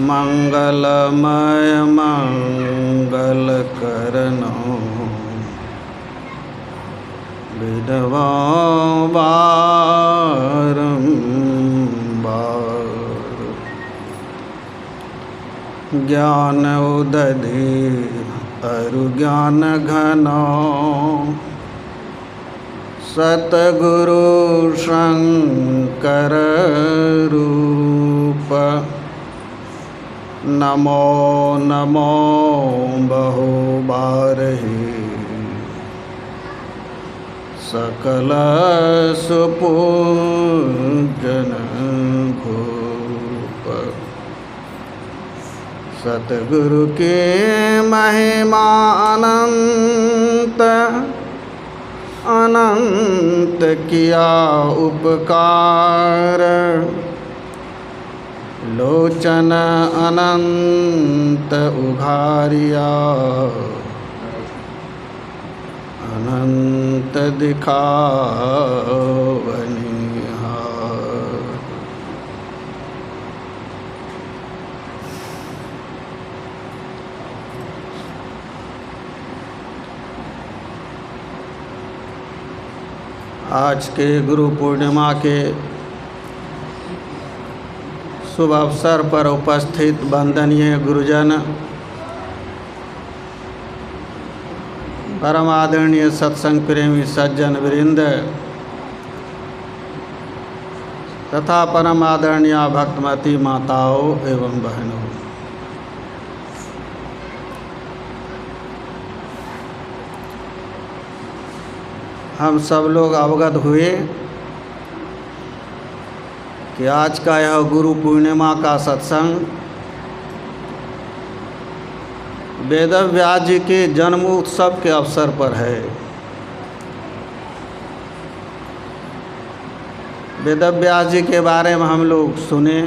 मंगलमय मंगल करनो विधवा बारंबार। ज्ञान उदधि अरु ज्ञान घनो सतगुरु शंकर रूप। नमो नमो बहुबारहि सकल सुपूजन भूप। सतगुरु के महिमा अनंत अनंत किया उपकार। लोचन अनंत उघारिया अनंत दिखावनिहार। आज के गुरु पूर्णिमा के शुभ अवसर पर उपस्थित वंदनीय गुरुजन, परम आदरणीय सत्संग प्रेमी सज्जन वृंद तथा परम आदरणीय भक्तमती माताओं एवं बहनों, हम सब लोग अवगत हुए कि आज का यह गुरु पूर्णिमा का सत्संग वेदव्यास जी के जन्म उत्सव के अवसर पर है। वेदव्यास जी के बारे में हम लोग सुने,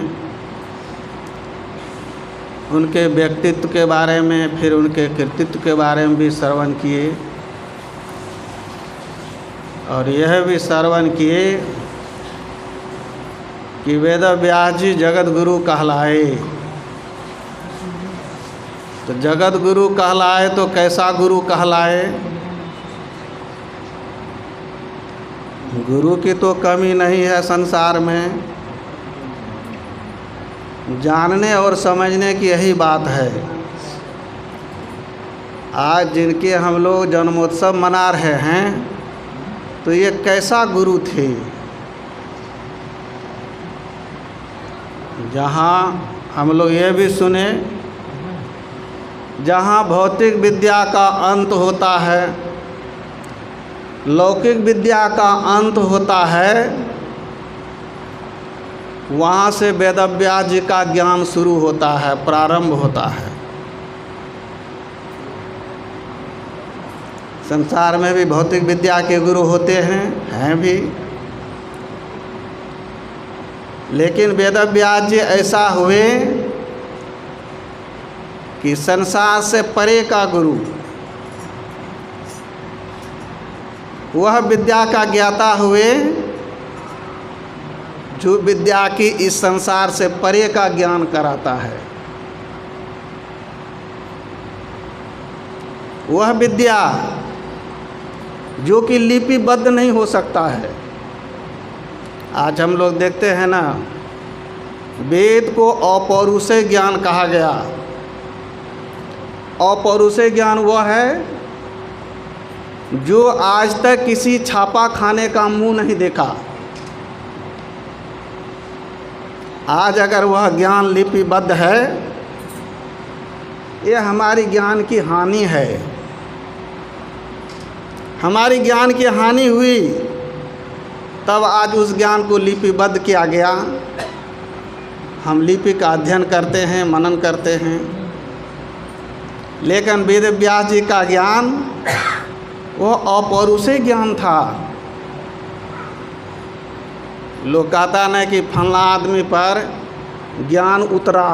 उनके व्यक्तित्व के बारे में, फिर उनके कृतित्व के बारे में भी श्रवण किए और यह भी श्रवण किए कि वेदव्यास जी जगत गुरु कहलाए। तो जगत गुरु कहलाए तो कैसा गुरु कहलाए? गुरु की तो कमी नहीं है संसार में, जानने और समझने की यही बात है। आज जिनके हम लोग जन्मोत्सव मना रहे हैं तो ये कैसा गुरु थे? जहाँ हम लोग ये भी सुने, जहाँ भौतिक विद्या का अंत होता है, लौकिक विद्या का अंत होता है, वहाँ से वेदव्यास जी का ज्ञान शुरू होता है, प्रारंभ होता है। संसार में भी भौतिक विद्या के गुरु होते हैं भी, लेकिन वेदव्यास जी ऐसा हुए कि संसार से परे का गुरु, वह विद्या का ज्ञाता हुए जो विद्या की इस संसार से परे का ज्ञान कराता है। वह विद्या जो कि लिपिबद्ध नहीं हो सकता है। आज हम लोग देखते हैं ना, वेद को अपौरुषेय ज्ञान कहा गया। अपौरुषेय ज्ञान वह है जो आज तक किसी छापा खाने का मुंह नहीं देखा। आज अगर वह ज्ञान लिपिबद्ध है, ये हमारी ज्ञान की हानि है। हमारी ज्ञान की हानि हुई तब आज उस ज्ञान को लिपिबद्ध किया गया। हम लिपि का अध्ययन करते हैं, मनन करते हैं, लेकिन वेदव्यास जी का ज्ञान वो अपौरुषेय ज्ञान था। लोग कहता नहीं कि फला आदमी पर ज्ञान उतरा।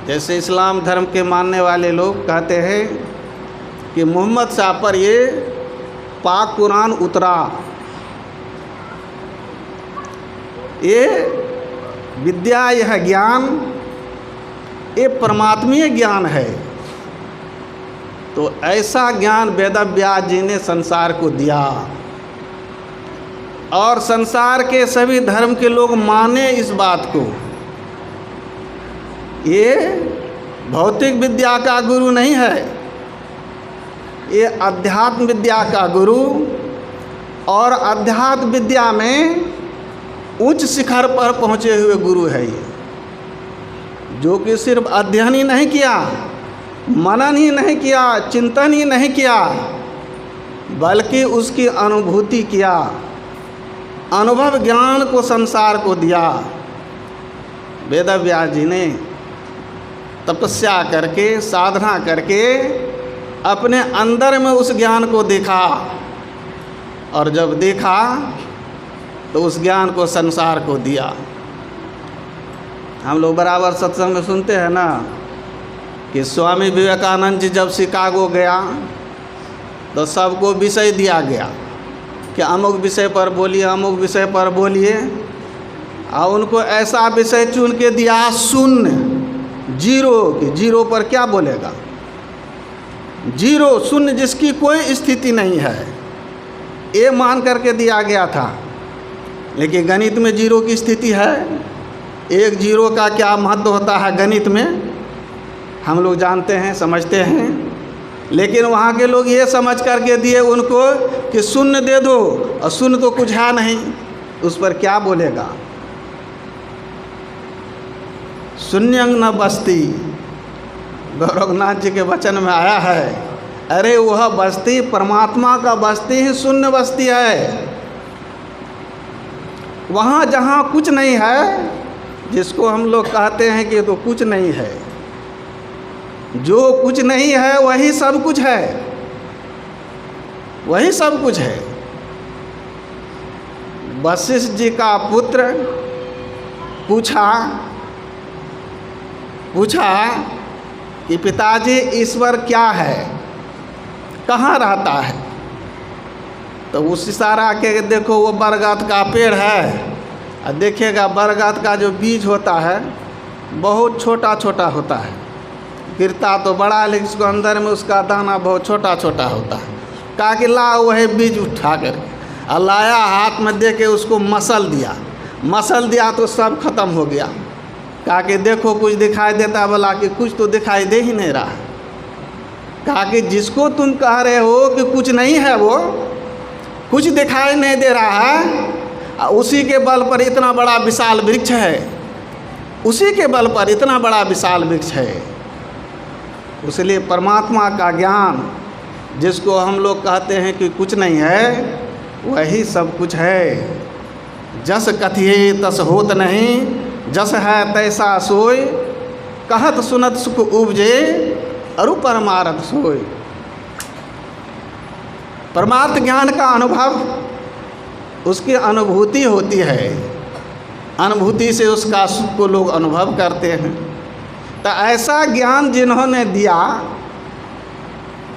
जैसे इस्लाम धर्म के मानने वाले लोग कहते हैं कि मोहम्मद साहब पर ये पाक कुरान उतरा। ये विद्या, यह ज्ञान ये परमात्मीय ज्ञान है। तो ऐसा ज्ञान वेदव्यास जी ने संसार को दिया और संसार के सभी धर्म के लोग माने इस बात को। ये भौतिक विद्या का गुरु नहीं है, ये अध्यात्म विद्या का गुरु और अध्यात्म विद्या में उच्च शिखर पर पहुँचे हुए गुरु है ये, जो कि सिर्फ अध्ययन ही नहीं किया, मनन ही नहीं किया, चिंतन ही नहीं किया, बल्कि उसकी अनुभूति किया, अनुभव ज्ञान को संसार को दिया। वेदव्यास जी ने तपस्या करके, साधना करके अपने अंदर में उस ज्ञान को देखा और जब देखा तो उस ज्ञान को संसार को दिया। हम लोग बराबर सत्संग में सुनते हैं ना कि स्वामी विवेकानंद जी जब शिकागो गया तो सबको विषय दिया गया कि अमुक विषय पर बोलिए, अमुक विषय पर बोलिए, और उनको ऐसा विषय चुन के दिया शून्य, जीरो, कि जीरो पर क्या बोलेगा, जीरो, शून्य, जिसकी कोई स्थिति नहीं है, ये मान करके दिया गया था। लेकिन गणित में जीरो की स्थिति है, एक जीरो का क्या महत्व होता है गणित में हम लोग जानते हैं, समझते हैं। लेकिन वहाँ के लोग ये समझ करके दिए उनको कि शून्य दे दो, और शून्य तो कुछ है नहीं, उस पर क्या बोलेगा। शून्यं न बस्ती, गौरवनाथ जी के वचन में आया है, अरे वह बस्ती परमात्मा का बस्ती ही शून्य बस्ती है। वहाँ जहाँ कुछ नहीं है, जिसको हम लोग कहते हैं कि तो कुछ नहीं है, जो कुछ नहीं है वही सब कुछ है, वही सब कुछ है। वशिष्ठ जी का पुत्र पूछा कि पिताजी ईश्वर क्या है, कहाँ रहता है। तो उस इशारा के देखो वो बरगद का पेड़ है, और देखिएगा बरगद का जो बीज होता है बहुत छोटा छोटा होता है, गिरता तो बड़ा है लेकिन उसको अंदर में उसका दाना बहुत छोटा छोटा होता है। कहा कि ला वही बीज उठा कर और लाया, हाथ में दे के उसको मसल दिया तो सब खत्म हो गया। कहा कि देखो कुछ दिखाई देता, बोला कि कुछ तो दिखाई दे ही नहीं रहा। कहा कि जिसको तुम कह रहे हो कि कुछ नहीं है, वो कुछ दिखाई नहीं दे रहा है, उसी के बल पर इतना बड़ा विशाल वृक्ष है, उसी के बल पर इतना बड़ा विशाल वृक्ष है। इसलिए परमात्मा का ज्ञान, जिसको हम लोग कहते हैं कि कुछ नहीं है, वही सब कुछ है। जस कथिए तस होत नहीं, जस है तैसा सोय, कहत सुनत सुख उपजे अरु परमारथ सोय। परमार्थ ज्ञान का अनुभव, उसकी अनुभूति होती है, अनुभूति से उसका सुख को लोग अनुभव करते हैं। तो ऐसा ज्ञान जिन्होंने दिया,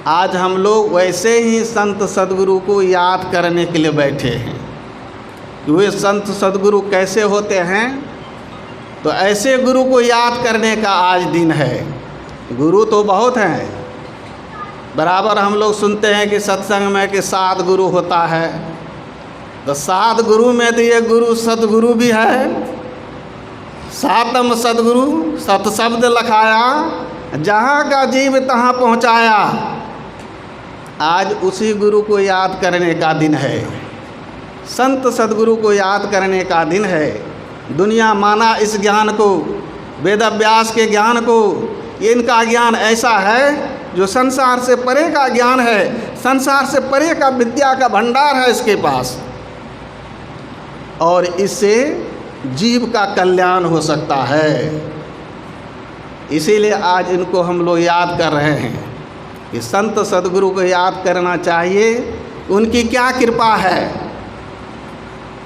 आज हम लोग वैसे ही संत सद्गुरु को याद करने के लिए बैठे हैं। वे संत सद्गुरु कैसे होते हैं, तो ऐसे गुरु को याद करने का आज दिन है। गुरु तो बहुत हैं, बराबर हम लोग सुनते हैं कि सत्संग में कि 7 गुरु होता है, तो 7 गुरु में तो ये गुरु सतगुरु भी है। सातम सतगुरु, सत शब्द लखाया, जहाँ का जीव तहाँ पहुँचाया। आज उसी गुरु को याद करने का दिन है, संत सद्गुरु को याद करने का दिन है। दुनिया माना इस ज्ञान को, वेदव्यास के ज्ञान को, इनका ज्ञान ऐसा है जो संसार से परे का ज्ञान है, संसार से परे का विद्या का भंडार है इसके पास, और इससे जीव का कल्याण हो सकता है। इसीलिए आज इनको हम लोग याद कर रहे हैं कि संत सद्गुरु को याद करना चाहिए, उनकी क्या कृपा है।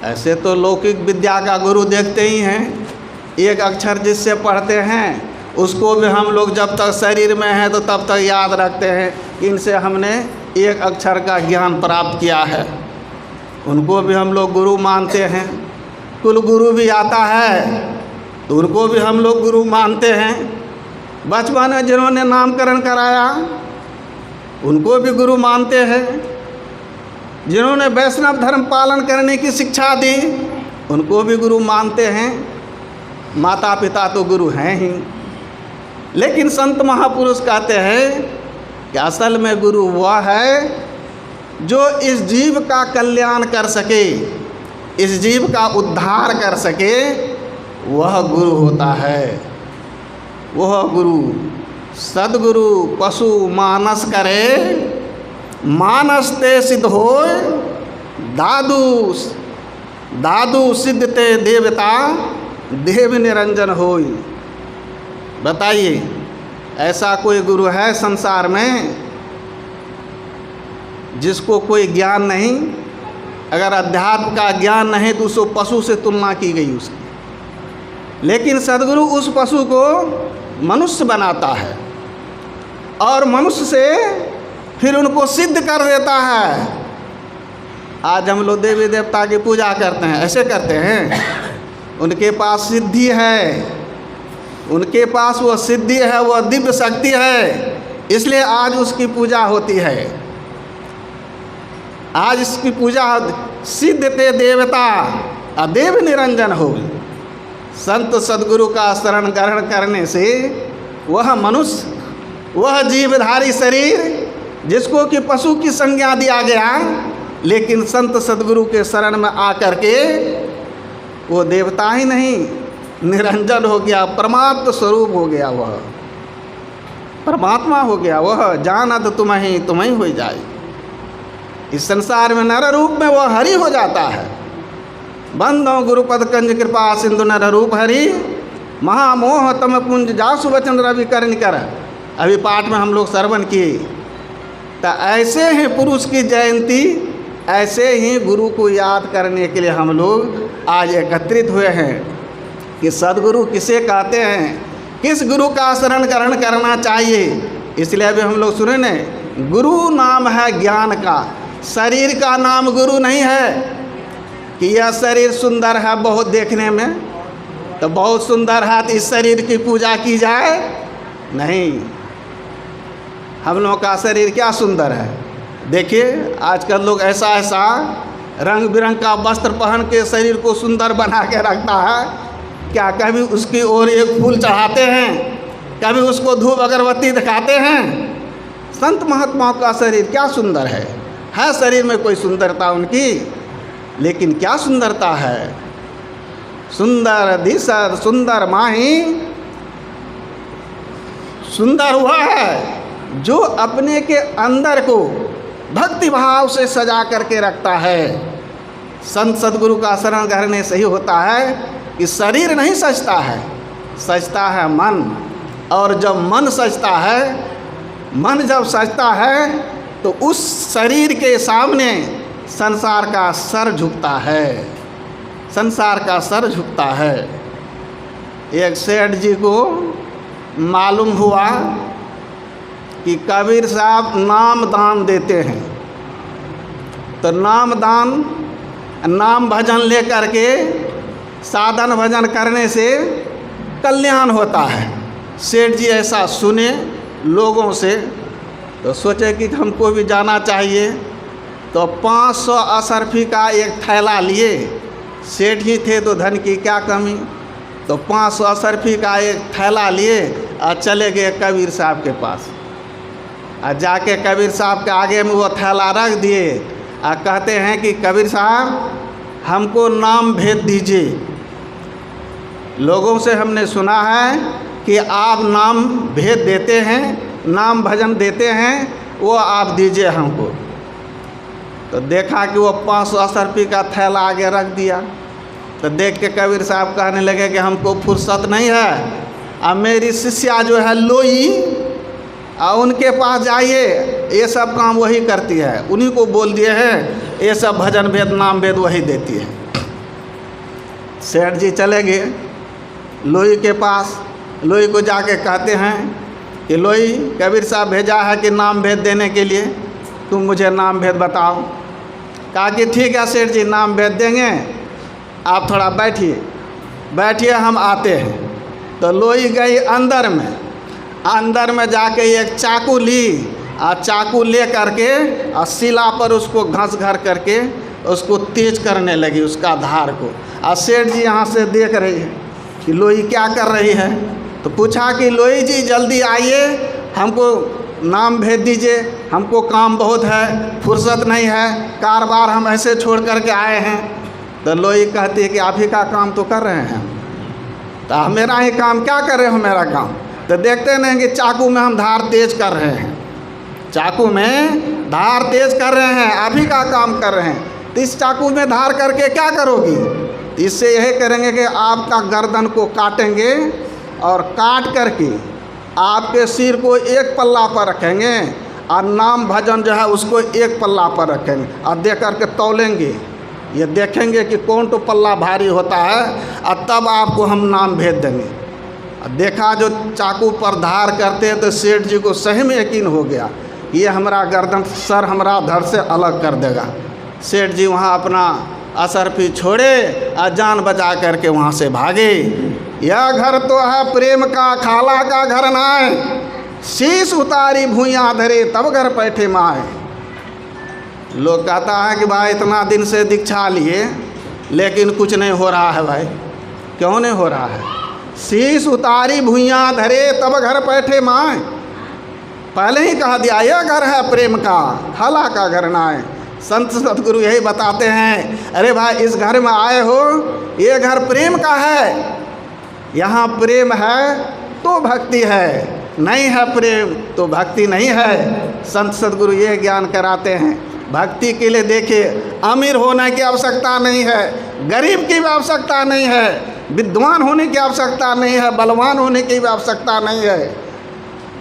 ऐसे तो लौकिक विद्या का गुरु देखते ही हैं, एक अक्षर जिससे पढ़ते हैं उसको भी हम लोग जब तक शरीर में है तो तब तक याद रखते हैं कि इनसे हमने एक अक्षर का ज्ञान प्राप्त किया है। उनको भी हम लोग गुरु मानते हैं। कुल गुरु भी आता है तो उनको भी हम लोग गुरु मानते हैं। बचपन में जिन्होंने नामकरण कराया उनको भी गुरु मानते हैं, जिन्होंने वैष्णव धर्म पालन करने की शिक्षा दी उनको भी गुरु मानते हैं। माता पिता तो गुरु हैं ही, लेकिन संत महापुरुष कहते हैं कि असल में गुरु वह है जो इस जीव का कल्याण कर सके, इस जीव का उद्धार कर सके, वह गुरु होता है। वह गुरु सद्गुरु पशु मानस करे, मानस ते सिद्ध होय, दादू दादू सिद्ध ते देवता, देव निरंजन होय। बताइए, ऐसा कोई गुरु है संसार में जिसको कोई ज्ञान नहीं? अगर अध्यात्म का ज्ञान नहीं तो उसको पशु से तुलना की गई उसकी, लेकिन सद्गुरु उस पशु को मनुष्य बनाता है और मनुष्य से फिर उनको सिद्ध कर देता है। आज हम लोग देवी देवता की पूजा करते हैं, ऐसे करते हैं, उनके पास सिद्धि है, उनके पास वो सिद्धि है, वह दिव्य शक्ति है, इसलिए आज उसकी पूजा होती है। आज इसकी पूजा सिद्ध ते देवता अदेव निरंजन हो। संत सद्गुरु का शरण ग्रहण करने से वह मनुष्य, वह जीवधारी शरीर जिसको कि पशु की संज्ञा दिया गया, लेकिन संत सद्गुरु के शरण में आकर के वो देवता ही नहीं, निरंजन हो गया, परमात्म स्वरूप हो गया, वह परमात्मा हो गया। वह जानत तुम्हें हो जाए। इस संसार में नर रूप में वह हरि हो जाता है। बंदो गुरुपद कंज कृपा सिंधु नर रूप हरि, महामोह तम पुंज जासु वचन रवि करण कर। अभी पाठ में हम लोग श्रवण किए। तो ऐसे ही पुरुष की जयंती, ऐसे ही गुरु को याद करने के लिए हम लोग आज एकत्रित हुए हैं कि सद्गुरु किसे कहते हैं, किस गुरु का शरण ग्रहण करना चाहिए। इसलिए अभी हम लोग सुने न, गुरु नाम है ज्ञान का, शरीर का नाम गुरु नहीं है कि यह शरीर सुंदर है बहुत देखने में, तो बहुत सुंदर है तो इस शरीर की पूजा की जाए। नहीं, हम लोगों का शरीर क्या सुंदर है। देखिए आजकल लोग ऐसा ऐसा रंग बिरंग का वस्त्र पहन के शरीर को सुंदर बना के रखता है। क्या कभी उसकी ओर एक फूल चढ़ाते हैं, कभी उसको धूप अगरबत्ती दिखाते हैं? संत महात्माओं का शरीर क्या सुंदर है शरीर में कोई सुंदरता उनकी, लेकिन क्या सुंदरता है। सुंदर दिसर सुंदर माही, सुंदर हुआ है जो अपने के अंदर को भक्ति भाव से सजा करके रखता है। संत सद्गुरु का शरण करने से ही होता है कि शरीर नहीं सजता है, सजता है मन। और जब मन सजता है, मन जब सजता है तो उस शरीर के सामने संसार का सर झुकता है, संसार का सर झुकता है। एक सेठ जी को मालूम हुआ कि कबीर साहब नाम दान देते हैं, तो नाम दान, नाम भजन लेकर के साधन भजन करने से कल्याण होता है। सेठ जी ऐसा सुने लोगों से तो सोचे कि हमको भी जाना चाहिए। तो 500 असरफी का एक थैला लिए, सेठ ही थे तो धन की क्या कमी, तो 500 असरफी का एक थैला लिए और चले गए कबीर साहब के पास। और जाके कबीर साहब के आगे में वो थैला रख दिए और कहते हैं कि कबीर साहब हमको नाम भेज दीजिए। लोगों से हमने सुना है कि आप नाम भेज देते हैं, नाम भजन देते हैं, वो आप दीजिए हमको। तो देखा कि वो 500 रुपये का थैला आगे रख दिया। तो देख के कबीर साहब कहने लगे कि हमको फुर्सत नहीं है, अब मेरी शिष्या जो है लोई, और उनके पास जाइए, ये सब काम वही करती है, उन्हीं को बोल दिए हैं, ये सब भजन भेद नाम भेद वही देती है। सेठ जी चले गए लोई के पास। लोई को जाके कहते हैं कि लोई, कबीर साहब भेजा है कि नाम भेद देने के लिए, तुम मुझे नाम भेद बताओ। कहा कि ठीक है सेठ जी, नाम भेद देंगे, आप थोड़ा बैठिए, बैठिए हम आते हैं। तो लोई गई अंदर में, अंदर में जाके एक चाकू ली और चाकू ले करके और शिला पर उसको घस घर करके उसको तेज करने लगी, उसका धार को। और सेठ जी यहाँ से देख रही है कि लोई क्या कर रही है। तो पूछा कि लोई जी जल्दी आइए, हमको नाम भेज दीजिए, हमको काम बहुत है, फुर्सत नहीं है, कारोबार हम ऐसे छोड़ करके आए हैं। तो लोई कहती है कि आप ही का काम तो कर रहे हैं, तो मेरा ही काम क्या कर रहे हो मेरा काम। तो देखते नहीं कि चाकू में हम धार तेज कर रहे हैं, चाकू में धार तेज कर रहे हैं, आप ही का काम कर रहे हैं। तो इस चाकू में धार करके क्या करोगी? तो इससे यही करेंगे कि आपका गर्दन को काटेंगे और काट करके आपके सिर को एक पल्ला पर रखेंगे और नाम भजन जो है उसको एक पल्ला पर रखेंगे और दे करके तौलेंगे। ये देखेंगे कि कौन तो पल्ला भारी होता है और तब आपको हम नाम भेज देंगे। देखा जो चाकू पर धार करते हैं तो सेठ जी को सही में यकीन हो गया ये हमारा गर्दन सर हमारा धड़ से अलग कर देगा। सेठ जी वहाँ अपना असर भी छोड़े और जान बचा करके वहाँ से भागे। यह घर तो है प्रेम का, खाला का घर नाय, शीश उतारी भूइयाँ धरे तब घर बैठे माए। लोग कहता है कि भाई इतना दिन से दीक्षा लिए लेकिन कुछ नहीं हो रहा है। भाई क्यों नहीं हो रहा है? शीश उतारी भूइयाँ धरे तब घर बैठे माए। पहले ही कह दिया यह घर है प्रेम का, खाला का घर नाय। संत सदगुरु यही बताते हैं, अरे भाई इस घर में आए हो, ये घर प्रेम का है, यहाँ प्रेम है तो भक्ति है, नहीं है प्रेम तो भक्ति नहीं है। संत सदगुरु ये ज्ञान कराते हैं। भक्ति के लिए देखिए अमीर होने की आवश्यकता नहीं है, गरीब की भी आवश्यकता नहीं है, विद्वान होने की आवश्यकता नहीं है, बलवान होने की भी आवश्यकता नहीं है,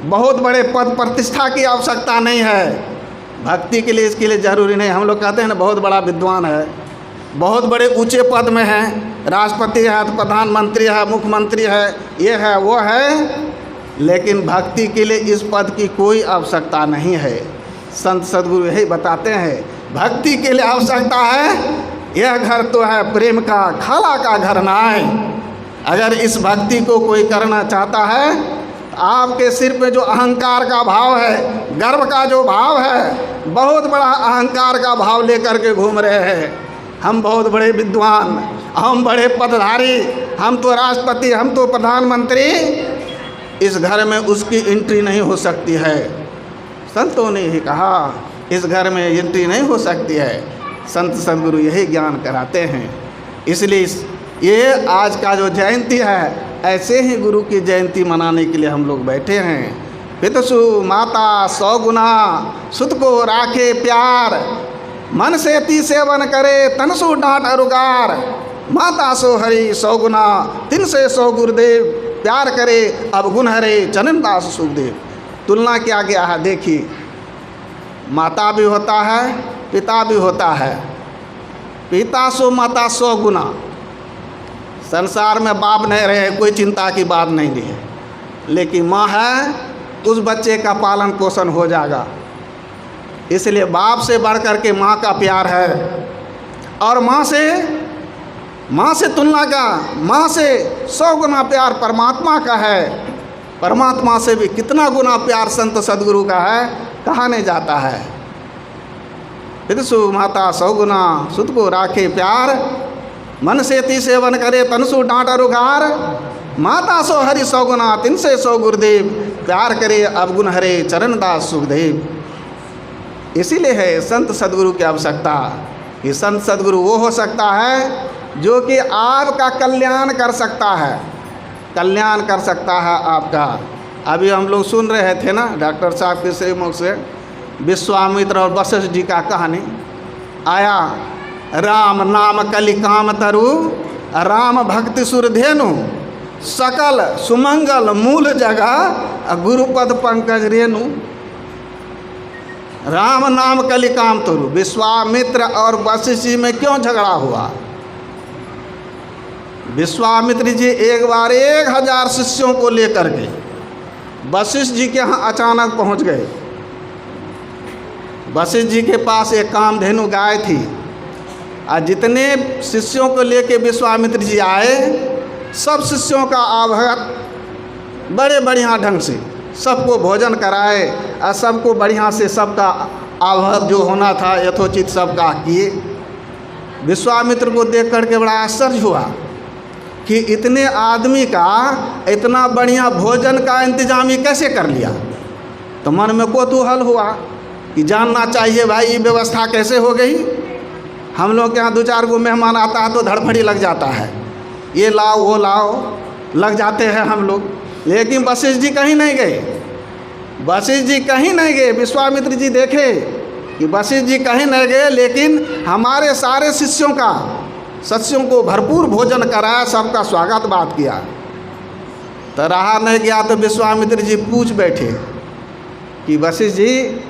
बहुत बड़े पद प्रतिष्ठा की आवश्यकता नहीं है। भक्ति के लिए इसके लिए ज़रूरी नहीं। हम लोग कहते हैं ना बहुत बड़ा विद्वान है, बहुत बड़े ऊंचे पद में है, राष्ट्रपति है तो प्रधानमंत्री है, मुख्यमंत्री है, ये है वो है, लेकिन भक्ति के लिए इस पद की कोई आवश्यकता नहीं है। संत सदगुरु यही बताते हैं भक्ति के लिए आवश्यकता है यह घर तो है प्रेम का, खाला का घर नाय। अगर इस भक्ति को कोई करना चाहता है तो आपके सिर पे जो अहंकार का भाव है, गर्व का जो भाव है, बहुत बड़ा अहंकार का भाव लेकर के घूम रहे हैं, हम बहुत बड़े विद्वान, हम बड़े पदधारी, हम तो राष्ट्रपति, हम तो प्रधानमंत्री, इस घर में उसकी एंट्री नहीं हो सकती है। संतों ने ही कहा इस घर में एंट्री नहीं हो सकती है। संत सदगुरु यही ज्ञान कराते हैं। इसलिए ये आज का जो जयंती है ऐसे ही गुरु की जयंती मनाने के लिए हम लोग बैठे हैं। पितसु माता 100 गुना सुत को राखे प्यार, मन से ती सेवन करे तनसु डांट अरुगार। माता सो हरि 100 गुना, तिन से 100 गुरुदेव, प्यार करे अब गुण हरे चरण दास सुखदेव। तुलना किया गया है। देखिए माता भी होता है, पिता भी होता है। पिता सो माता 100 गुना। संसार में बाप नहीं रहे कोई चिंता की बात नहीं है, लेकिन माँ है उस बच्चे का पालन पोषण हो जाएगा। इसलिए बाप से बढ़ कर के माँ का प्यार है। और माँ से तुलना का, माँ से 100 गुना प्यार परमात्मा का है। परमात्मा से भी कितना गुना प्यार संत सदगुरु का है, कहा नहीं जाता है। पितसु माता 100 गुना सुत को राखे प्यार, मन से ती सेवन करे तनसु डांट अरुगार। माता सो हरि 100 गुना, तिन से 100 गुरुदेव, प्यार करे अब गुण हरे चरण दास सुखदेव। इसीलिए है संत सदगुरु की आवश्यकता कि संत सदगुरु वो हो सकता है जो कि आपका कल्याण कर सकता है, कल्याण कर सकता है आपका। अभी हम लोग सुन रहे थे ना डॉक्टर साहब के श्री मुख से विश्वामित्र और वशिष्ठ जी का कहानी आया। राम नाम कलि काम तरु, राम भक्ति सुरधेनु, सकल सुमंगल मूल जगह गुरुपद पंकज रेणु। राम नाम कलि काम तरु। विश्वामित्र और वशिष्ठ जी में क्यों झगड़ा हुआ? विश्वामित्र जी एक बार 1000 शिष्यों को लेकर के वशिष्ठ जी के यहाँ अचानक पहुँच गए। वशिष्ठ जी के पास एक कामधेनु गाय थी और जितने शिष्यों को लेके विश्वामित्र जी आए सब शिष्यों का आवहत बड़े बढ़िया ढंग से सबको भोजन कराए और सबको बढ़िया से सबका आभार जो होना था यथोचित सबका किए। विश्वामित्र को देख करके बड़ा आश्चर्य हुआ कि इतने आदमी का इतना बढ़िया भोजन का इंतजाम ये कैसे कर लिया। तो मन में कौतूहल हुआ कि जानना चाहिए भाई ये व्यवस्था कैसे हो गई। हम लोग के यहाँ 2-4 गो मेहमान आता है तो धड़फड़ी लग जाता है, ये लाओ वो लाओ लग जाते हैं हम लोग। लेकिन वशिष्ठ जी कहीं नहीं गए, वशिष्ठ जी कहीं नहीं गए। विश्वामित्र जी देखे कि वशिष्ठ जी कहीं नहीं गए, लेकिन हमारे सारे शिष्यों को भरपूर भोजन कराया, सबका स्वागत बात किया। तो रहा नहीं गया तो विश्वामित्र जी पूछ बैठे कि वशिष्ठ जी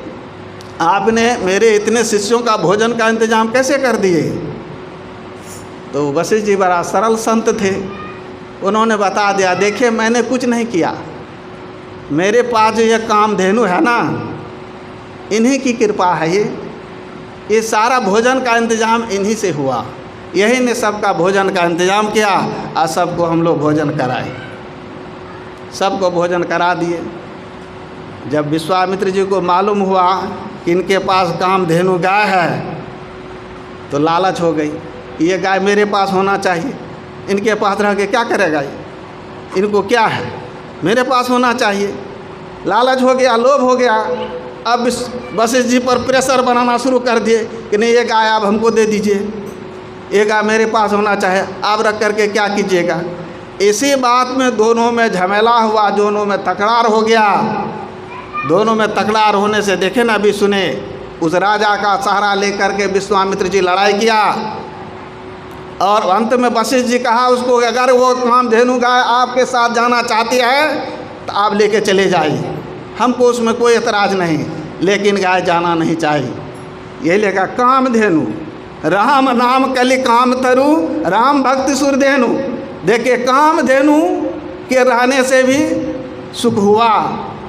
आपने मेरे इतने शिष्यों का भोजन का इंतजाम कैसे कर दिए। तो वशिष्ठ जी बड़ा सरल संत थे, उन्होंने बता दिया देखिए मैंने कुछ नहीं किया, मेरे पास जो ये कामधेनु है ना इन्हीं की कृपा है। ये सारा भोजन का इंतजाम इन्हीं से हुआ, यही ने सबका भोजन का इंतजाम किया और सबको हम लोग भोजन कराए, सबको भोजन करा दिए। जब विश्वामित्र जी को मालूम हुआ कि इनके पास कामधेनु गाय है तो लालच हो गई, ये गाय मेरे पास होना चाहिए, इनके पास रह के क्या करेगा ये, इनको क्या है, मेरे पास होना चाहिए। लालच हो गया, लोभ हो गया। अब वशिष्ठ जी पर प्रेशर बनाना शुरू कर दिए कि नहीं ये गाय आप हमको दे दीजिए, ये गाय मेरे पास होना चाहिए, आप रख करके क्या कीजिएगा। इसी बात में दोनों में झमेला हुआ, दोनों में तकरार हो गया। दोनों में तकरार होने से देखे ना भी सुने, उस राजा का सहारा लेकर के विश्वामित्र जी लड़ाई किया और अंत में वशिष्ठ जी कहा उसको अगर वो कामधेनु गाय आपके साथ जाना चाहती है तो आप लेके चले जाइए, हमको उसमें कोई एतराज़ नहीं, लेकिन गाय जाना नहीं चाहिए। यही लेगा कामधेनु राम नाम कलि काम तरु राम भक्ति सुरधेनु। देखिए कामधेनु के रहने से भी सुख हुआ,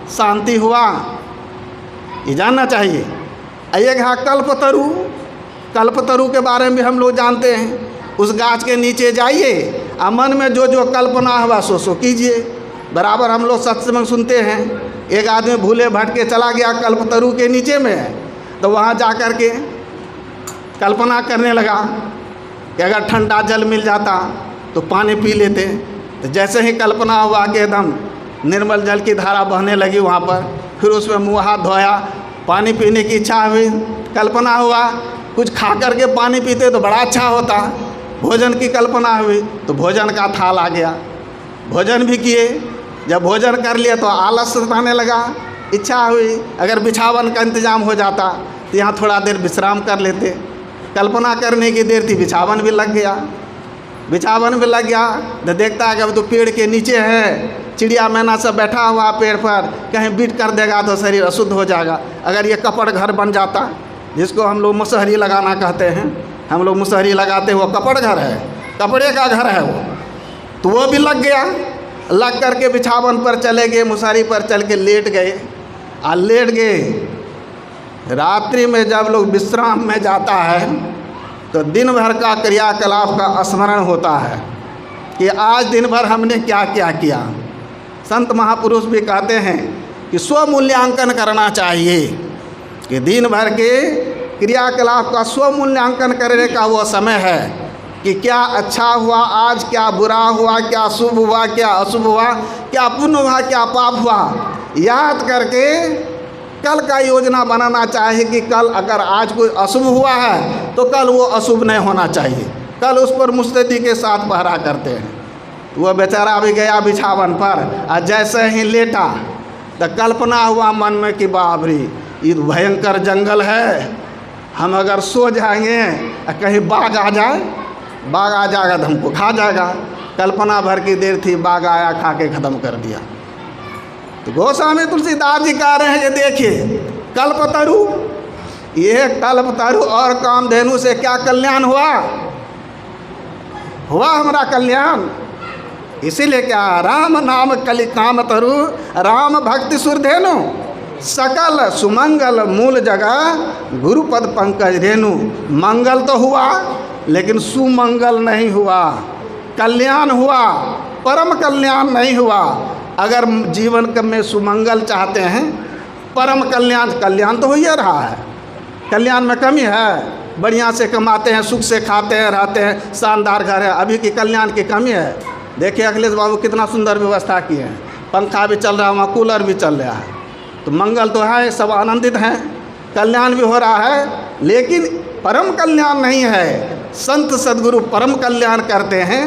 शांति हुआ, ये जानना चाहिए। एक है कल्पतरु, कल्पतरु के बारे में हम लोग जानते हैं। उस गाछ के नीचे जाइए और मन में जो जो कल्पना हुआ सो कीजिए। बराबर हम लोग सत्संग सुनते हैं, एक आदमी भूले भटके चला गया कल्पतरु के नीचे में, तो वहाँ जा कर के कल्पना करने लगा कि अगर ठंडा जल मिल जाता तो पानी पी लेते। तो जैसे ही कल्पना हुआ कि एकदम निर्मल जल की धारा बहने लगी वहाँ पर, फिर उसमें मुँह हाथ धोया, पानी पीने की इच्छा हुई, कल्पना हुआ कुछ खा करके पानी पीते तो बड़ा अच्छा होता। भोजन की कल्पना हुई तो भोजन का थाल आ गया, भोजन भी किए। जब भोजन कर लिया तो आलस सताने लगा, इच्छा हुई अगर बिछावन का इंतजाम हो जाता तो यहाँ थोड़ा देर विश्राम कर लेते। कल्पना करने की देर थी, बिछावन भी लग गया। बिछावन भी लग गया तो देखता है कि अब तो पेड़ के नीचे है, चिड़िया मैना सब बैठा हुआ पेड़ पर, कहीं बीट कर देगा तो शरीर अशुद्ध हो जाएगा। अगर ये कपड़ घर बन जाता, जिसको हम लोग मुसहरी लगाना कहते हैं, हम लोग मुसहरी लगाते हैं, वो कपड़ घर है, कपड़े का घर है वो, तो वो भी लग गया। लग करके बिछावन पर चले गए, मुसहरी पर चल के लेट गए और लेट गए। रात्रि में जब लोग विश्राम में जाता है तो दिन भर का क्रियाकलाप का स्मरण होता है कि आज दिन भर हमने क्या क्या किया। संत महापुरुष भी कहते हैं कि स्वमूल्यांकन करना चाहिए, कि दिन भर के क्रियाकलाप का स्वमूल्यांकन करने का वो समय है कि क्या अच्छा हुआ आज, क्या बुरा हुआ, क्या शुभ हुआ, क्या अशुभ हुआ, क्या पुण्य हुआ, क्या पाप हुआ। याद करके कल का योजना बनाना चाहिए कि कल अगर आज कोई अशुभ हुआ है तो कल वो अशुभ नहीं होना चाहिए, कल उस पर मुस्तैदी के साथ पहरा करते हैं। वो बेचारा भी गया बिछावन पर और जैसे ही लेटा तो कल्पना हुआ मन में कि बाप रे ये भयंकर जंगल है, हम अगर सो जाएंगे कहीं बाघ आ जाए, बाघ आ जाएगा तो हमको खा जाएगा। कल्पना भर की देर थी, बाघ आया खा के ख़त्म कर दिया। तो गोस्वामी तुलसीदास जी कह रहे हैं कि देखिए कल्पतरु, ये कल्पतरु और कामधेनु से क्या कल्याण हुआ, हुआ हमारा कल्याण। इसीलिए क्या राम नाम कलि काम तरु राम भक्ति सुरधेनु, सकल सुमंगल मूल जगह गुरुपद पंकज रेणु। मंगल तो हुआ लेकिन सुमंगल नहीं हुआ, कल्याण हुआ परम कल्याण नहीं हुआ। अगर जीवन में सुमंगल चाहते हैं, परम कल्याण, कल्याण तो हो ही रहा है, कल्याण में कमी है। बढ़िया से कमाते हैं, सुख से खाते हैं, रहते हैं, शानदार घर है, अभी की कल्याण की कमी है। देखिए अखिलेश बाबू कितना सुंदर व्यवस्था किए हैं, पंखा भी चल रहा है, वहाँ कूलर भी चल रहा है, तो मंगल तो है, सब आनंदित हैं, कल्याण भी हो रहा है। लेकिन परम कल्याण नहीं है। संत सद्गुरु परम कल्याण करते हैं।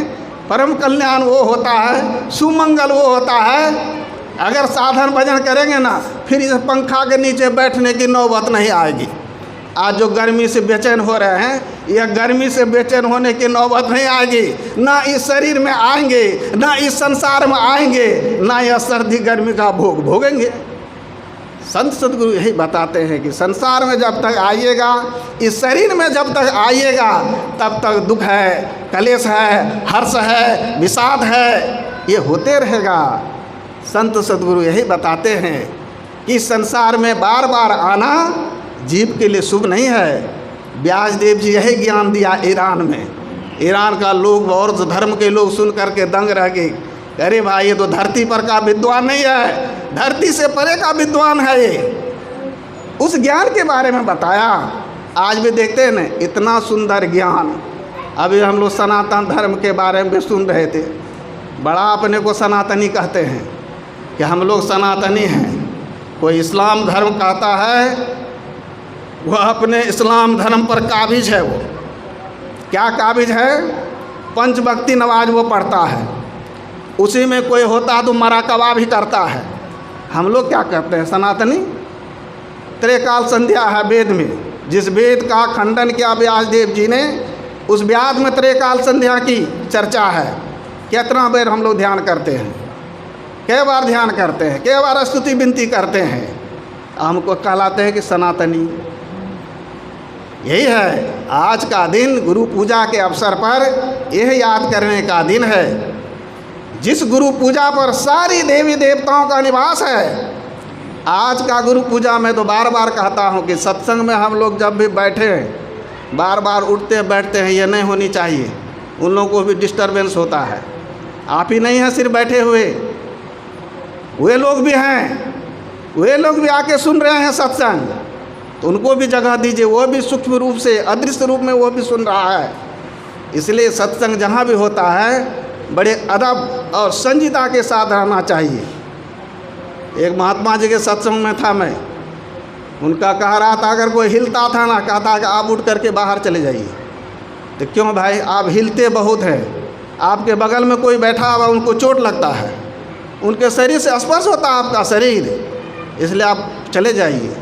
परम कल्याण वो होता है, सुमंगल वो होता है, अगर साधन भजन करेंगे ना, फिर इस पंखा के नीचे बैठने की नौबत नहीं आएगी। आज जो गर्मी से बेचैन हो रहे हैं, यह गर्मी से बेचैन होने की नौबत नहीं आएगी, ना इस शरीर में आएंगे, ना इस संसार में आएंगे, ना यह सर्दी गर्मी का भोग भोगेंगे। संत सद्गुरु यही बताते हैं कि संसार में जब तक आइएगा, इस शरीर में जब तक आइएगा, तब तक दुख है, कलेश है, हर्ष है, विषाद है, ये होते रहेगा। संत सद्गुरु यही बताते हैं कि संसार में बार बार आना जीव के लिए शुभ नहीं है। व्यासदेव जी यही ज्ञान दिया ईरान में। ईरान का लोग और धर्म के लोग सुन करके दंग रह गए, अरे भाई ये तो धरती पर का विद्वान नहीं है, धरती से परे का विद्वान है ये। उस ज्ञान के बारे में बताया। आज भी देखते हैं ना इतना सुंदर ज्ञान। अभी हम लोग सनातन धर्म के बारे में भी सुन रहे थे। बड़ा अपने को सनातनी कहते हैं कि हम लोग सनातनी हैं। कोई इस्लाम धर्म कहता है, वह अपने इस्लाम धर्म पर काबिज है। वो क्या काबिज है? पंचभक्ति नमाज वो पढ़ता है, उसी में कोई होता तो मराकबा भी करता है। हम लोग क्या कहते हैं सनातनी? त्रिकाल संध्या है वेद में, जिस वेद का खंडन किया व्यासदेव जी ने, उस व्यास में त्रिकाल संध्या की चर्चा है। कितना बार हम लोग ध्यान करते हैं, कई बार ध्यान करते हैं, कई बार स्तुति विनती करते हैं, हमको कहलाते हैं कि सनातनी। यही है आज का दिन, गुरु पूजा के अवसर पर यह याद करने का दिन है। जिस गुरु पूजा पर सारी देवी देवताओं का निवास है। आज का गुरु पूजा में तो बार बार कहता हूँ कि सत्संग में हम लोग जब भी बैठे बार बार उठते बैठते हैं, ये नहीं होनी चाहिए। उन लोगों को भी डिस्टरबेंस होता है। आप ही नहीं हैं सिर्फ बैठे हुए, वे लोग भी हैं, वे लोग भी आके सुन रहे हैं सत्संग, तो उनको भी जगह दीजिए। वो भी सूक्ष्म रूप से, अदृश्य रूप में वो भी सुन रहा है। इसलिए सत्संग जहाँ भी होता है बड़े अदब और संजीदा के साथ रहना चाहिए। एक महात्मा जी के सत्संग में था मैं, उनका कह रहा था अगर कोई हिलता था ना, कहता कि आप उठ करके बाहर चले जाइए। तो क्यों भाई, आप हिलते बहुत हैं, आपके बगल में कोई बैठा हुआ उनको चोट लगता है, उनके शरीर से स्पर्श होता है आपका शरीर, इसलिए आप चले जाइए।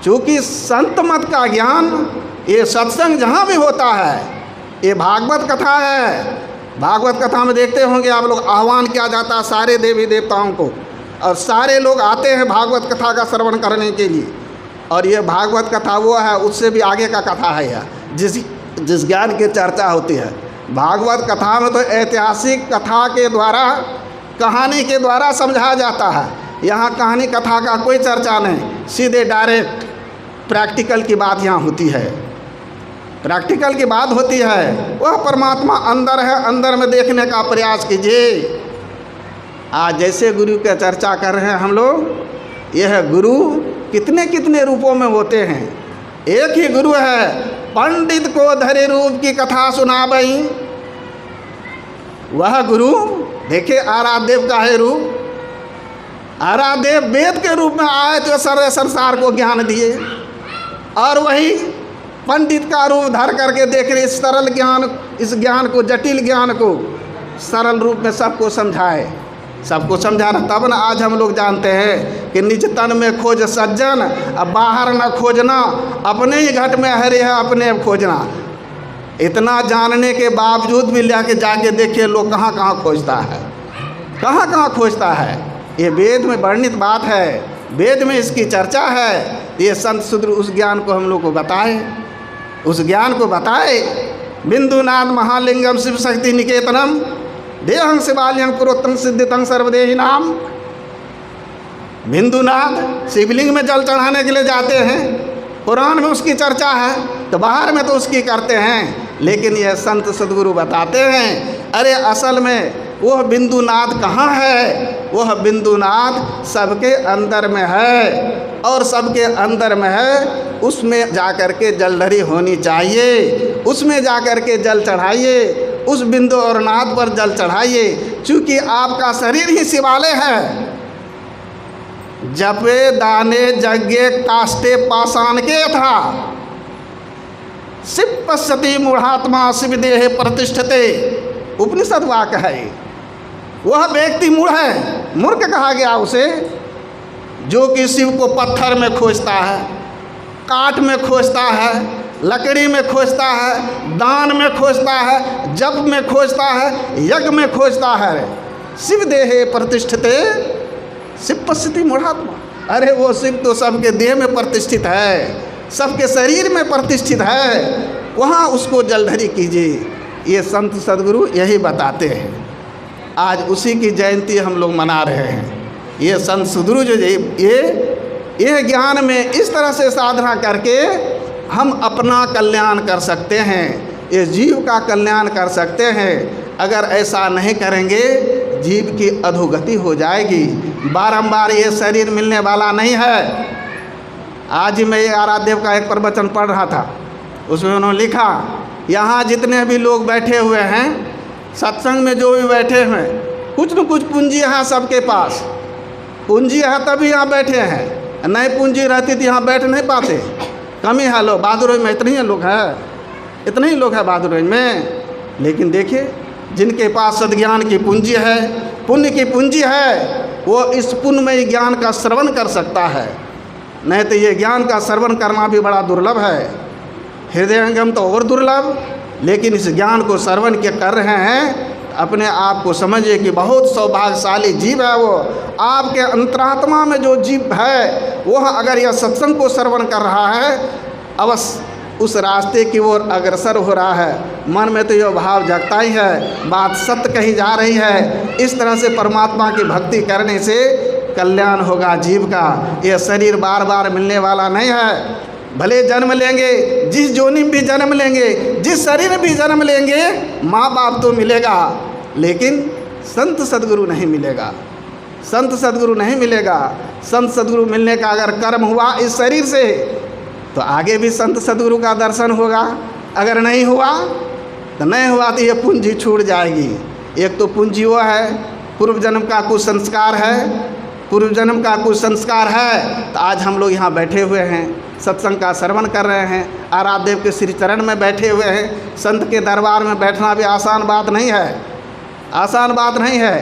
चूँकि संत मत का ज्ञान, ये सत्संग जहाँ भी होता है, ये भागवत कथा है। भागवत कथा में देखते होंगे आप लोग, आह्वान किया जाता है सारे देवी देवताओं को, और सारे लोग आते हैं भागवत कथा का श्रवण करने के लिए। और ये भागवत कथा वो है, उससे भी आगे का कथा है यह, जिस ज्ञान की चर्चा होती है। भागवत कथा में तो ऐतिहासिक कथा के द्वारा, कहानी के द्वारा समझाया जाता है। यहाँ कहानी कथा का कोई चर्चा नहीं, सीधे डायरेक्ट प्रैक्टिकल की बात यहाँ होती है। प्रैक्टिकल की बात होती है, वह परमात्मा अंदर है, अंदर में देखने का प्रयास कीजिए। आज जैसे गुरु की चर्चा कर रहे हैं हम लोग, यह गुरु कितने कितने रूपों में होते हैं। एक ही गुरु है, पंडित को धरे रूप की कथा सुनाबई। वह गुरु देखिए आराध्यदेव का है रूप। आराध्यदेव वेद के रूप में आए तो सारे संसार को ज्ञान दिए, और वही पंडित का रूप धर करके देख रहे, इस सरल ज्ञान, इस ज्ञान को, जटिल ज्ञान को सरल रूप में सबको समझाए, सबको समझाना। तब न आज हम लोग जानते हैं कि निज तन में खोज सज्जन, अब बाहर न खोजना, अपने ही घट में हरे है अपने खोजना। इतना जानने के बावजूद भी लेके जाके देखिए लोग कहाँ कहाँ खोजता है, कहाँ कहाँ खोजता है। ये वेद में वर्णित बात है, वेद में इसकी चर्चा है। ये संत सद्गुरु उस ज्ञान को हम लोग को बताए, उस ज्ञान को बताए। बिंदुनाथ महालिंगम शिव शक्ति निकेतनम, देहं शिवालयं पुरोत्तम सिद्धितं सर्वदेही नाम। बिंदुनाथ शिवलिंग में जल चढ़ाने के लिए जाते हैं, कुरान में उसकी चर्चा है, तो बाहर में तो उसकी करते हैं। लेकिन यह संत सद्गुरु बताते हैं, अरे असल में वह बिंदुनाद कहाँ है? वह बिंदुनाद सबके अंदर में है, और सबके अंदर में है। उसमें जाकर के जलधरी होनी चाहिए, उसमें जाकर के जल चढ़ाइए, उस बिंदु और नाद पर जल चढ़ाइए। चूँकि आपका शरीर ही शिवालय है। जपे दाने यज्ञे काष्ठे पाषाण के था, शिव पश्यति मूढ़ात्मा शिव देहे प्रतिष्ठते। उपनिषद वाक्य है। वह व्यक्ति मूढ़ है, मूर्ख कहा गया उसे, जो कि शिव को पत्थर में खोजता है, काठ में खोजता है, लकड़ी में खोजता है, दान में खोजता है, जप में खोजता है, यज्ञ में खोजता है। शिव देहे प्रतिष्ठिते शिव पश्यति मूढ़ात्मा। अरे वो शिव तो सबके देह में प्रतिष्ठित है, सबके शरीर में प्रतिष्ठित है, वहाँ उसको जलधरी कीजिए। ये संत सद्गुरु यही बताते हैं। आज उसी की जयंती हम लोग मना रहे हैं। ये संत सद्गुरु जो ये ज्ञान में इस तरह से साधना करके हम अपना कल्याण कर सकते हैं, ये जीव का कल्याण कर सकते हैं। अगर ऐसा नहीं करेंगे जीव की अधोगति हो जाएगी। बारंबार ये शरीर मिलने वाला नहीं है। आज ही मैं ये आराध्यदेव का एक प्रवचन पढ़ रहा था, उसमें उन्होंने लिखा, यहाँ जितने भी लोग बैठे हुए हैं, सत्संग में जो भी बैठे हैं, कुछ न कुछ पूंजी है सबके पास। पूंजी है तभी यहाँ बैठे हैं, नहीं पूंजी रहती तो यहाँ बैठ नहीं पाते। कमी है लोग, बहादुर में इतने ही लोग हैं, इतने ही लोग हैं बहादुर में। लेकिन देखिए, जिनके पास सद्ज्ञान की पूंजी है, पुण्य की पूंजी है, वो इस पुण्यमय ज्ञान का श्रवण कर सकता है। नहीं तो ये ज्ञान का श्रवण करना भी बड़ा दुर्लभ है, हृदयंगम तो और दुर्लभ। लेकिन इस ज्ञान को श्रवण के कर रहे हैं, अपने आप को समझिए कि बहुत सौभाग्यशाली जीव है वो। आपके अंतरात्मा में जो जीव है वह अगर यह सत्संग को श्रवण कर रहा है, अवश्य उस रास्ते की ओर अग्रसर हो रहा है। मन में तो यह भाव जगता ही है, बात सत्य कही जा रही है। इस तरह से परमात्मा की भक्ति करने से कल्याण होगा जीव का। यह शरीर बार बार मिलने वाला नहीं है। भले जन्म लेंगे, जिस जोनि में भी जन्म लेंगे, जिस शरीर में भी जन्म लेंगे, माँ बाप तो मिलेगा, लेकिन संत सद्गुरु नहीं मिलेगा। संत सद्गुरु नहीं मिलेगा। संत सद्गुरु मिलने का अगर कर्म हुआ इस शरीर से, तो आगे भी संत सद्गुरु का दर्शन होगा। अगर नहीं हुआ तो नहीं हुआ, तो ये पूंजी छूट जाएगी। एक तो पूंजी वो है, पूर्व जन्म का कुछ संस्कार है, पूर्व जन्म का कुछ संस्कार है। तो आज हम लोग यहाँ बैठे हुए हैं, सत्संग का श्रवण कर रहे हैं, आराध्यदेव के श्री चरण में बैठे हुए हैं। संत के दरबार में बैठना भी आसान बात नहीं है, आसान बात नहीं है।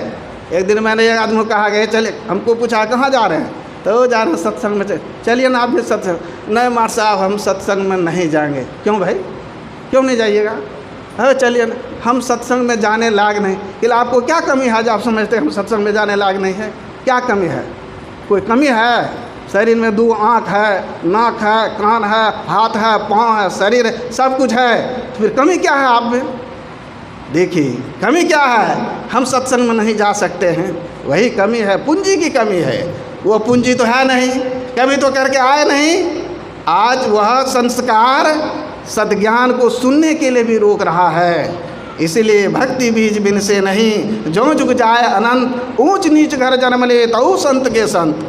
एक दिन मैंने एक आदमी को कहा गया, चले, हमको पूछा कहाँ जा रहे हैं, तो जा रहे हैं सत्संग में। चलिए ना आप भी सत्संग। नहीं मार साहब, हम सत्संग में नहीं जाएंगे। क्यों भाई, क्यों नहीं जाइएगा? अरे चलिए ना, हम सत्संग में जाने लायक नहीं। कि आपको क्या कमी है जो आप समझते हैं हम सत्संग में जाने लायक नहीं है? क्या कमी है? कोई कमी है? शरीर में 2 आँख है, नाक है, कान है, हाथ है, पाँव है, शरीर है, सब कुछ है, तो फिर कमी क्या है आप में? देखिए कमी क्या है, हम सत्संग में नहीं जा सकते हैं, वही कमी है, पूंजी की कमी है। वो पूंजी तो है नहीं, कभी तो करके आए नहीं। आज वह संस्कार सद्ज्ञान को सुनने के लिए भी रोक रहा है। इसलिए भक्ति बीज बिन से नहीं, जो जुग जाए अनंत, ऊंच नीच घर जन्म ले तऊ संत के संत।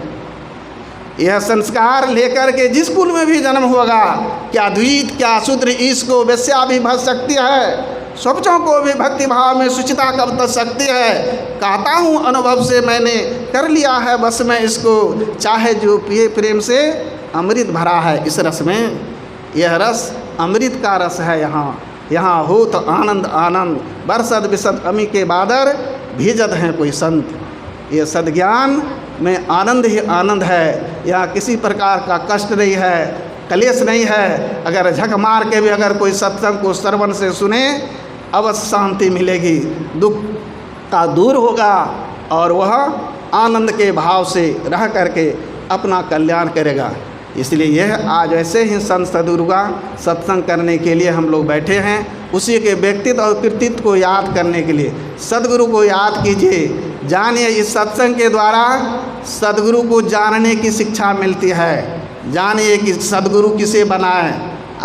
यह संस्कार लेकर के जिस कुल में भी जन्म होगा, क्या द्वित क्या शूद्र, इसको वैश्या भी भज सकती है, स्वच्छों को भी भक्ति भाव में सुचिता कब तक सकती है। कहता हूँ अनुभव से मैंने कर लिया है बस में इसको, चाहे जो पिए प्रेम से अमृत भरा है इस रस में। यह रस अमृत का रस है। यहाँ हो तो आनंद आनंद, बरसद बिसद अमी के बादर, भीजत हैं कोई संत। ये सद्ज्ञान में आनंद ही आनंद है। यहाँ किसी प्रकार का कष्ट नहीं है, कलेश नहीं है। अगर झक मार के भी अगर कोई सत्संग को श्रवण से सुने, अवश्य शांति मिलेगी, दुख का दूर होगा और वह आनंद के भाव से रह करके अपना कल्याण करेगा। इसलिए यह आज ऐसे ही संत सद्गुरु का सत्संग करने के लिए हम लोग बैठे हैं। उसी के व्यक्तित्व और कृतित्व को याद करने के लिए सद्गुरु को याद कीजिए। जानिए, इस सत्संग के द्वारा सद्गुरु को जानने की शिक्षा मिलती है। जानिए कि सद्गुरु किसे बनाए।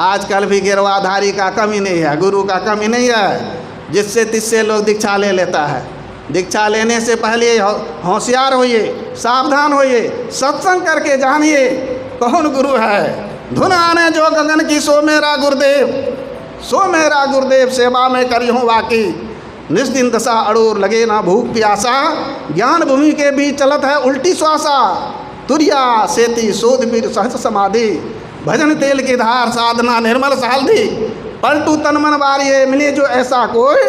आजकल भी गिरवाधारी का कमी नहीं है, गुरु का कमी नहीं है। जिससे तिससे लोग दीक्षा ले लेता है। दीक्षा लेने से पहले होशियार होइए, सावधान होइए, सत्संग करके जानिए कौन गुरु है। धुन आने जो गगन की सो मेरा गुरुदेव, सो मेरा गुरुदेव सेवा में करी हूँ वाकी। निस्दिन दशा अड़ोर लगे ना भूख प्यासा, ज्ञान भूमि के बीच चलत है उल्टी श्वासा। तुरिया सेती शोध पीर सहज समाधि, भजन तेल की धार साधना निर्मल सालधि। पलटू तन मन बारिये मिले जो ऐसा कोई,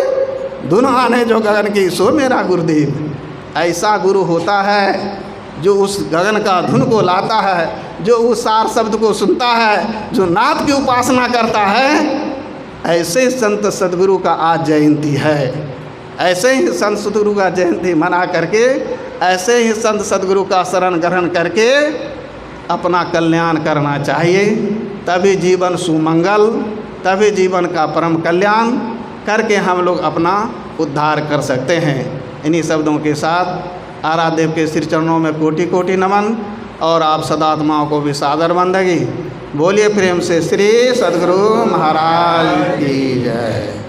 धुन आने जो गगन की सो मेरा गुरुदेव। ऐसा गुरु होता है जो उस गगन का धुन को लाता है, जो उस सार शब्द को सुनता है, जो नाद की उपासना करता है। ऐसे संत सद्गुरु का आज जयंती है। ऐसे ही संत सद्गुरु का जयंती मना करके, ऐसे ही संत सद्गुरु का शरण ग्रहण करके अपना कल्याण करना चाहिए। तभी जीवन सुमंगल, तभी जीवन का परम कल्याण करके हम लोग अपना उद्धार कर सकते हैं। इन्हीं शब्दों के साथ आराध्य के श्री चरणों में कोटि कोटि नमन और आप सदात्माओं को भी सादर बंदगी। बोलिए प्रेम से श्री सद्गुरु महाराज की जय।